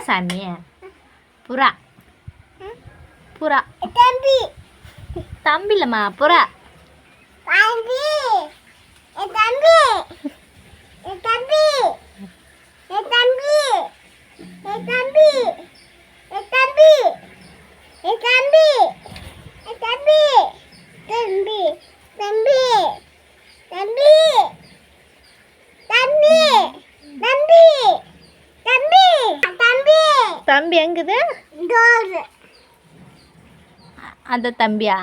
சாமி புறா புறா தம்பி தம்பி இல்லைம்மா புறா தம்பி தம்பி தம்பி தம்பி தம்பி தம்பி தம்பி தம்பி தம்பி தம்பி தம்பி தம்பி தம்பி தம்பி தம்பி தம்பி எங்குது டோர் அந்த தம்பியா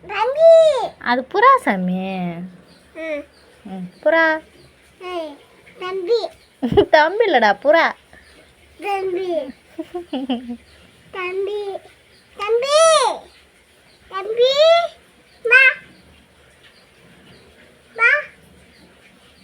தம்பி அது புறா சாமி புறா தம்பி தம்பி இல்லைடா புறா தம்பி தம்பி